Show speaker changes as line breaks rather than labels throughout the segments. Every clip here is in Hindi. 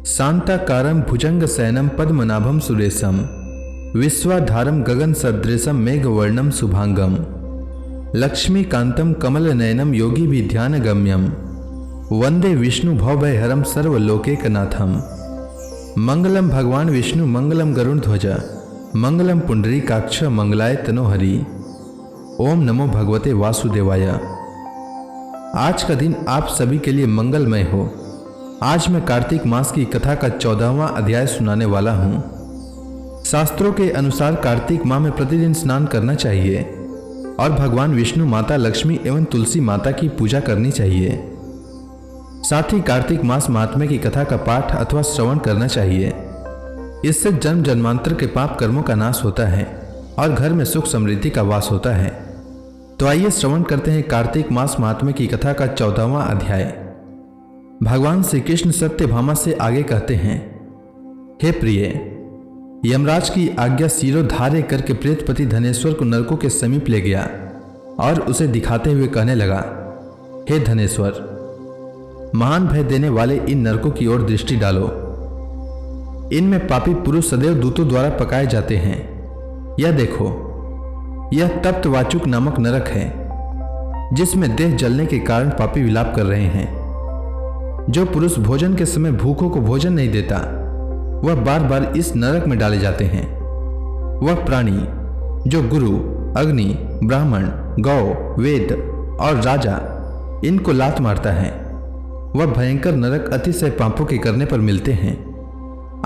शांताकारं भुजंगशयनं पद्मनाभं सुरेशं विश्वाधारं गगनसदृशं मेघवर्णं शुभांगं लक्ष्मीकान्तं कमलनयनं योगिभिध्यानगम्यं वंदे विष्णु भवभयहरं सर्वलोकैकनाथं। मंगलम भगवान विष्णु मंगलम गरुड़ध्वज मंगलम पुंडरीकाक्ष मंगलाय तनोहरि। ओम नमो भगवते वासुदेवाय। आज का दिन आप सभी के लिए मंगलमय हो। आज मैं कार्तिक मास की कथा का 14वां अध्याय सुनाने वाला हूँ। शास्त्रों के अनुसार कार्तिक माह में प्रतिदिन स्नान करना चाहिए और भगवान विष्णु, माता लक्ष्मी एवं तुलसी माता की पूजा करनी चाहिए। साथ ही कार्तिक मास महात्म्य की कथा का पाठ अथवा श्रवण करना चाहिए। इससे जन्म जन्मांतर के पाप कर्मों का नाश होता है और घर में सुख समृद्धि का वास होता है। तो आइए श्रवण करते हैं कार्तिक मास महात्म्य की कथा का 14वां अध्याय। भगवान श्री कृष्ण सत्यभामा से आगे कहते हैं, हे प्रिय, यमराज की आज्ञा शिरोधार्य करके प्रेतपति धनेश्वर को नरकों के समीप ले गया और उसे दिखाते हुए कहने लगा, हे धनेश्वर, महान भय देने वाले इन नरकों की ओर दृष्टि डालो। इनमें पापी पुरुष सदैव दूतों द्वारा पकाए जाते हैं। यह देखो, यह तप्त वाचुक नामक नरक है, जिसमें देह जलने के कारण पापी विलाप कर रहे हैं। जो पुरुष भोजन के समय भूखों को भोजन नहीं देता, वह बार बार इस नरक में डाले जाते हैं। वह प्राणी जो गुरु, अग्नि, ब्राह्मण, गौ, वेद और राजा इनको लात मारता है, वह भयंकर नरक अतिशय पापों के करने पर मिलते हैं।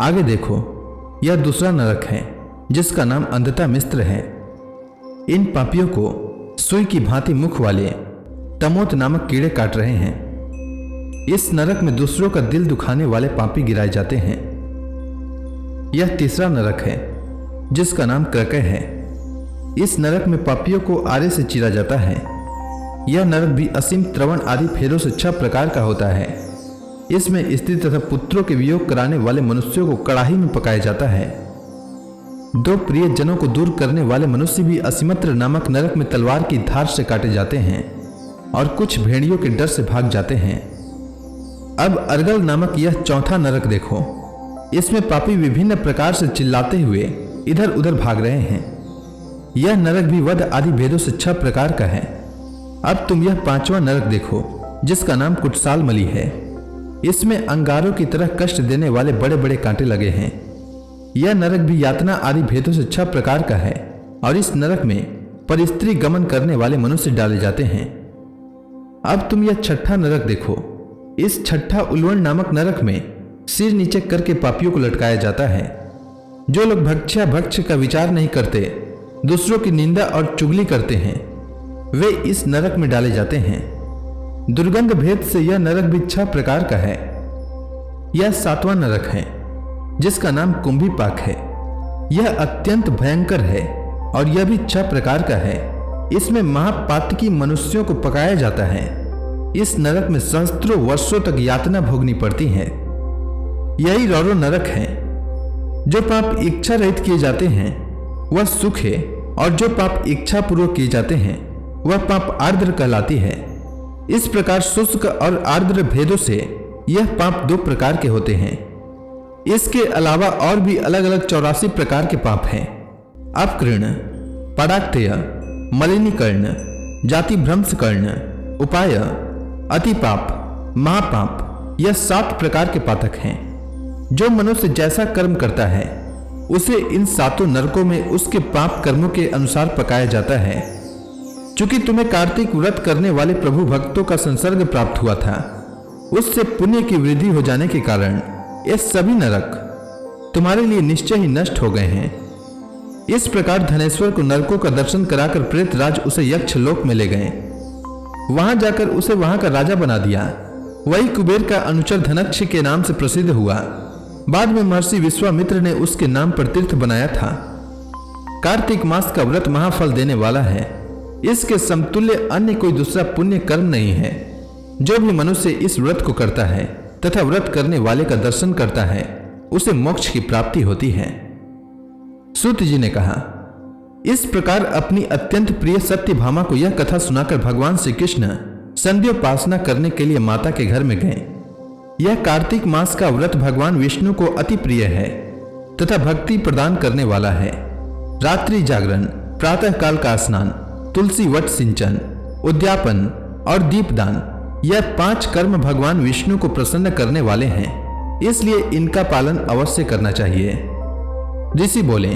आगे देखो, यह दूसरा नरक है जिसका नाम अंधता मिस्त्र है। इन पापियों को सुई की भांति मुख वाले तमोत नामक कीड़े काट रहे हैं। इस नरक में दूसरों का दिल दुखाने वाले पापी गिराए जाते हैं। यह तीसरा नरक है जिसका नाम क्रकय है। इस नरक में पापियों को आरे से चीरा जाता है। यह नरक भी असीम त्रवण आदि फेरों से 6 प्रकार का होता है। इसमें स्त्री तथा पुत्रों के वियोग कराने वाले मनुष्यों को कड़ाही में पकाया जाता है। 2 प्रिय जनों को दूर करने वाले मनुष्य भी असीमत्र नामक नरक में तलवार की धार से काटे जाते हैं और कुछ भेड़ियों के डर से भाग जाते हैं। अब अर्गल नामक यह चौथा नरक देखो। इसमें पापी विभिन्न प्रकार से चिल्लाते हुए इधर उधर भाग रहे हैं। यह नरक भी वध आदि भेदों से 6 प्रकार का है। अब तुम यह 5वां नरक देखो, जिसका नाम कुटसाल मली है। इसमें अंगारों की तरह कष्ट देने वाले बड़े बड़े कांटे लगे हैं। यह नरक भी यातना आदि भेदों से 6 प्रकार का है और इस नरक में परिस्त्री गमन करने वाले मनुष्य डाले जाते हैं। अब तुम यह 6ठा नरक देखो। इस 6ठा उल्वण नामक नरक में सिर नीचे करके पापियों को लटकाया जाता है। जो लोग भक्ष का विचार नहीं करते, दूसरों की निंदा और चुगली करते हैं, वे इस नरक में डाले जाते हैं। दुर्गंध भेद से यह नरक भी 6 प्रकार का है। यह 7वां नरक है जिसका नाम कुंभीपाक है। यह अत्यंत भयंकर है और यह भी 6 प्रकार का है। इसमें महापातकी मनुष्यों को पकाया जाता है। इस नरक में सहस्त्रों वर्षों तक यातना भोगनी पड़ती है। यही रौरो नरक है। जो पाप इच्छा रहित किए जाते हैं वह सुख है, और जो पाप इच्छा पूर्वक किए जाते हैं वह पाप आर्द्र कहलाती है। इस प्रकार शुष्क और आर्द्र भेदों से यह पाप 2 प्रकार के होते हैं। इसके अलावा और भी अलग अलग 84 प्रकार के पाप हैं। अपकृण, पराक्तय, मलिनीकर्ण, जाति भ्रंशकर्ण, उपाय, अतिपाप, महापाप, यह 7 प्रकार के पातक हैं। जो मनुष्य जैसा कर्म करता है उसे इन 7 नरकों में उसके पाप कर्मों के अनुसार पकाया जाता है। चूंकि तुम्हें कार्तिक व्रत करने वाले प्रभु भक्तों का संसर्ग प्राप्त हुआ था, उससे पुण्य की वृद्धि हो जाने के कारण ये सभी नरक तुम्हारे लिए निश्चय ही नष्ट हो गए हैं। इस प्रकार धनेश्वर को नरकों का दर्शन कराकर प्रेतराज उसे यक्ष लोक में ले गए। वहां जाकर उसे वहां का राजा बना दिया। वही कुबेर का अनुचर धनक्ष के नाम से प्रसिद्ध हुआ। बाद में महर्षि विश्वामित्र ने उसके नाम पर तीर्थ बनाया था। कार्तिक मास का व्रत महाफल देने वाला है। इसके समतुल्य अन्य कोई दूसरा पुण्य कर्म नहीं है। जो भी मनुष्य इस व्रत को करता है तथा व्रत करने वाले का दर्शन करता है, उसे मोक्ष की प्राप्ति होती है। सूत जी ने कहा, इस प्रकार अपनी अत्यंत प्रिय सत्यभामा को यह कथा सुनाकर भगवान श्री कृष्ण संध्योपासना करने के लिए माता के घर में गए। यह कार्तिक मास का व्रत भगवान विष्णु को अति प्रिय है तथा भक्ति प्रदान करने वाला है। रात्रि जागरण, प्रातः काल का स्नान, तुलसी वट सिंचन, उद्यापन और दीपदान, यह 5 कर्म भगवान विष्णु को प्रसन्न करने वाले हैं, इसलिए इनका पालन अवश्य करना चाहिए। ऋषि बोले,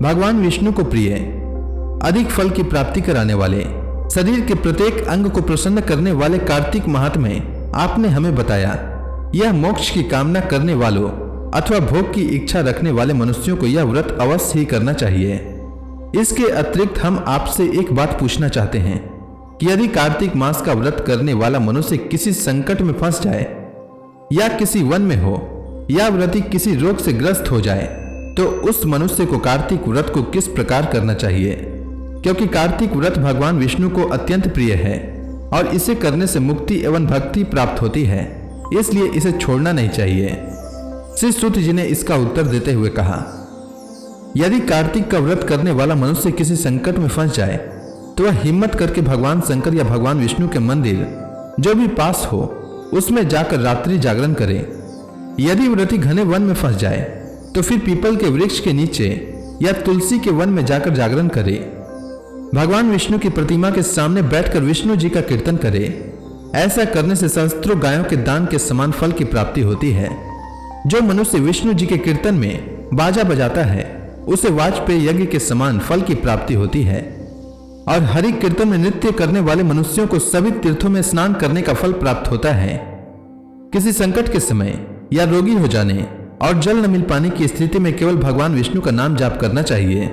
भगवान विष्णु को प्रिय, अधिक फल की प्राप्ति कराने वाले, शरीर के प्रत्येक अंग को प्रसन्न करने वाले कार्तिक महात्म्य आपने हमें बताया। यह मोक्ष की कामना करने वालों अथवा भोग की इच्छा रखने वाले मनुष्यों को यह व्रत अवश्य ही करना चाहिए। इसके अतिरिक्त हम आपसे एक बात पूछना चाहते हैं कि यदि कार्तिक मास का व्रत करने वाला मनुष्य किसी संकट में फंस जाए या किसी वन में हो या व्रती किसी रोग से ग्रस्त हो जाए तो उस मनुष्य को कार्तिक व्रत को किस प्रकार करना चाहिए, क्योंकि कार्तिक व्रत भगवान विष्णु को अत्यंत प्रिय है और इसे करने से मुक्ति एवं भक्ति प्राप्त होती है, इसलिए इसे छोड़ना नहीं चाहिए। श्री सूत जी ने इसका उत्तर देते हुए कहा, यदि कार्तिक का व्रत करने वाला मनुष्य किसी संकट में फंस जाए तो वह हिम्मत करके भगवान शंकर या भगवान विष्णु के मंदिर जो भी पास हो उसमें जाकर रात्रि जागरण करे। यदि व्रती घने वन में फंस जाए तो फिर पीपल के वृक्ष के नीचे या तुलसी के वन में जाकर जागरण करे। भगवान विष्णु की प्रतिमा के सामने बैठकर विष्णु जी का कीर्तन करे। ऐसा करने से सहस्त्रों गायों के दान के समान फल की प्राप्ति होती है। जो मनुष्य विष्णु जी के कीर्तन में बाजा बजाता है उसे वाजपेय यज्ञ के समान फल की प्राप्ति होती है। और हरि कीर्तन में नृत्य करने वाले मनुष्यों को सभी तीर्थों में स्नान करने का फल प्राप्त होता है। किसी संकट के समय या रोगी हो जाने और जल न मिल पाने की स्थिति में केवल भगवान विष्णु का नाम जाप करना चाहिए।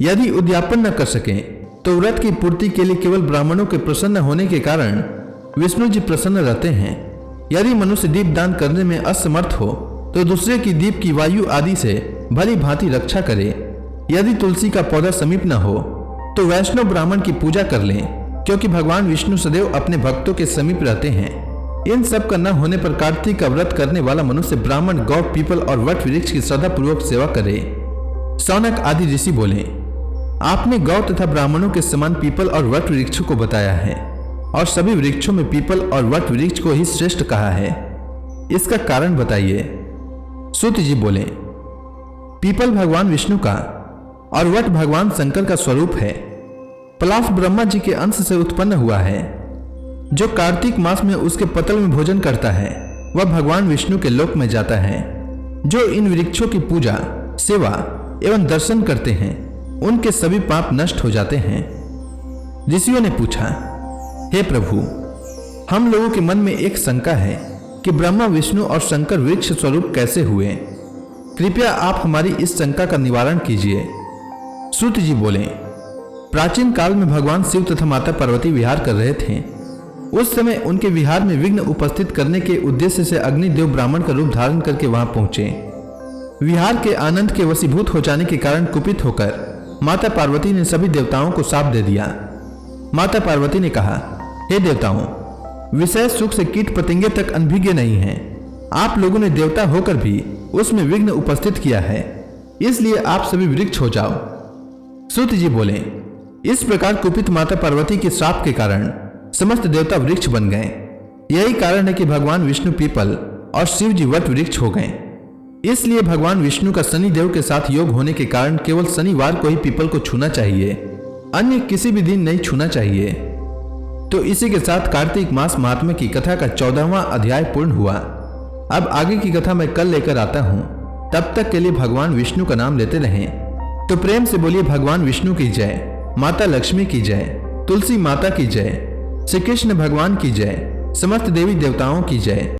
यदि उद्यापन न कर सके तो व्रत की पूर्ति के लिए केवल ब्राह्मणों के प्रसन्न होने के कारण विष्णु जी प्रसन्न रहते हैं। यदि मनुष्य दीप दान करने में असमर्थ हो तो दूसरे की दीप की वायु आदि से भली भांति रक्षा करे। यदि तुलसी का पौधा समीप न हो तो वैष्णव ब्राह्मण की पूजा कर लें, क्योंकि भगवान विष्णु सदैव अपने भक्तों के समीप रहते हैं। इन सब का न होने पर कार्तिक का व्रत करने वाला मनुष्य ब्राह्मण, गौ, पीपल और वट वृक्ष की श्रद्धा पूर्वक सेवा करे। सौनक आदि ऋषि बोले, आपने गौ तथा ब्राह्मणों के समान पीपल और वट वृक्षों को बताया है और सभी वृक्षों में पीपल और वट वृक्ष को ही श्रेष्ठ कहा है। इसका कारण बताइए। सूत जी बोले, पीपल भगवान विष्णु का और वट भगवान शंकर का स्वरूप है। पलाश ब्रह्मा जी के अंश से उत्पन्न हुआ है। जो कार्तिक मास में उसके पतल में भोजन करता है वह भगवान विष्णु के लोक में जाता है। जो इन वृक्षों की पूजा, सेवा एवं दर्शन करते हैं उनके सभी पाप नष्ट हो जाते हैं। ऋषियों ने पूछा, हे प्रभु, हम लोगों के मन में एक शंका है कि ब्रह्मा, विष्णु और शंकर वृक्ष स्वरूप कैसे हुए। कृपया आप हमारी इस शंका का निवारण कीजिए। सूत जी बोले, प्राचीन काल में भगवान शिव तथा माता पार्वती विहार कर रहे थे। उस समय उनके विहार में विघ्न उपस्थित करने के उद्देश्य से अग्निदेव ब्राह्मण का रूप धारण करके वहां पहुंचे। विहार के आनंद के वशीभूत हो जाने के कारण कुपित होकर माता पार्वती ने सभी देवताओं को शाप दे दिया। माता पार्वती ने कहा, हे देवताओं, विषय सुख से कीट पतंगे तक अनभिज्ञ नहीं हैं। आप लोगों ने देवता होकर भी उसमें विघ्न उपस्थित किया है, इसलिए आप सभी वृक्ष हो जाओ। सूत जी बोले, इस प्रकार कुपित माता पार्वती के श्राप के कारण समस्त देवता वृक्ष बन गए। यही कारण है कि भगवान विष्णु पीपल और शिव जी वट वृक्ष हो गए। इसलिए भगवान विष्णु का शनि देव के साथ योग होने के कारण केवल शनिवार को ही पीपल को छूना चाहिए, अन्य किसी भी दिन नहीं छूना चाहिए। तो इसी के साथ कार्तिक मास महात्म्य की कथा का 14वां अध्याय पूर्ण हुआ। अब आगे की कथा मैं कल लेकर आता हूं। तब तक के लिए भगवान विष्णु का नाम लेते रहें। तो प्रेम से बोलिए, भगवान विष्णु की जय, माता लक्ष्मी की जय, तुलसी माता की जय, श्री कृष्ण भगवान की जय, समस्त देवी देवताओं की जय।